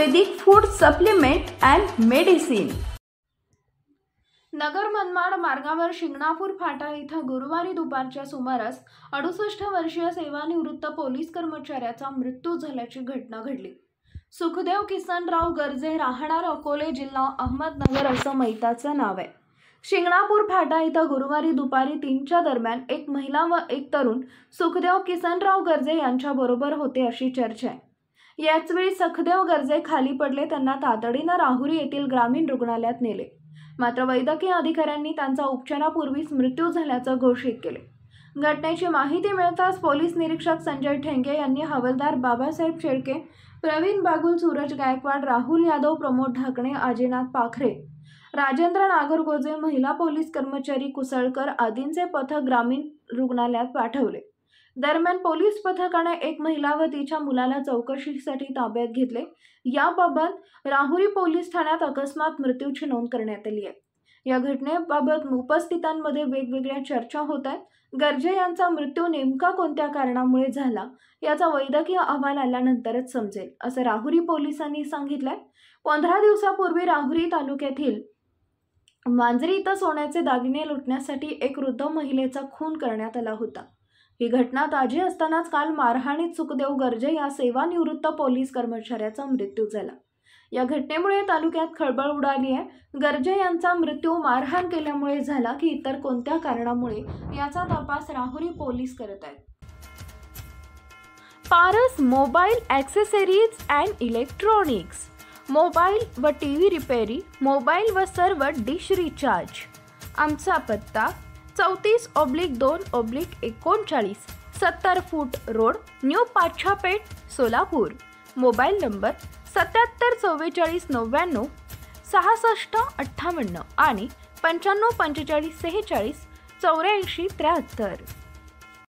Ayurvedic food supplement and medicine. नगर मनमाड मार्गावर शिंगणापूर फाटा इथं गुरुवारी दुपारच्या सुमारास 68 वर्षीय सेवानिवृत्त पोलीस कर्मचाऱ्याचा मृत्यू झाल्याची घटना घडली। सुखदेव किसनराव गर्जे, राहणार अकोले, जिल्हा अहमदनगर असं मैताचं नाव आहे। शिंगणापूर फाटा इथं गुरुवारी दुपारी 3च्या दरम्यान एक महिला व एक तरुण सुखदेव किसनराव गर्जे यांच्याबरोबर होते अशी चर्चा आहे। याचवेळी सुखदेव गर्जे खाली पडले, त्यांना तातडीनं राहुरी येथील ग्रामीण रुग्णालयात नेले, मात्र वैद्यकीय अधिकाऱ्यांनी त्यांचा उपचारापूर्वीच मृत्यू झाल्याचं घोषित केले। घटनेची माहिती मिळताच पोलीस निरीक्षक संजय ठेंगे यांनी हवालदार बाबासाहेब शेळके, प्रवीण बागुल, सूरज गायकवाड, राहुल यादव, प्रमोद ढाकणे, आजीनाथ पाखरे, राजेंद्र नागरगोजे, महिला पोलीस कर्मचारी कुसळकर आदींचे पथक ग्रामीण रुग्णालयात पाठवले। दरम्यान पोलीस पथकाने एक महिला व तिच्या मुलाला चौकशीसाठी ताब्यात घेतले। याबाबत राहुरी पोलीस ठाण्यात अकस्मात मृत्यूची नोंद करण्यात आली आहे। या घटनेबाबत उपस्थितांमध्ये वेगवेगळ्या चर्चा होत आहेत। गर्जे यांचा मृत्यू नेमका कोणत्या कारणामुळे झाला याचा वैद्यकीय अहवाल आल्यानंतरच समजेल, असं राहुरी पोलिसांनी सांगितलंय। 15 दिवसापूर्वी राहुरी तालुक्यातील मांजरी इथं सोन्याचे दागिने लुटण्यासाठी एक वृद्ध महिलेचा खून करण्यात आला होता। ही घटना ताजी असतानाच काल मारहाणीत सुखदेव गर्जे या सेवानिवृत्त पोलीस कर्मचाऱ्याचा मृत्यू झाला। या घटनेमुळे तालुक्यात खळबळ उडाली आहे। गर्जे यांचा मृत्यू मारहाण केल्यामुळे झाला की इतर कोणत्या कारणामुळे याचा तपास राहुरी पोलीस करत आहेत। Paras mobile accessories and electronics, mobile व टीव्ही रिपेरी, मोबाईल व सर्व डिश रिचार्ज। आमचा पत्ता 34/2/39, 70 फूट road, new Pachhapeth, Solapur. Mobile number 774499 6658 आणि 954546 8473।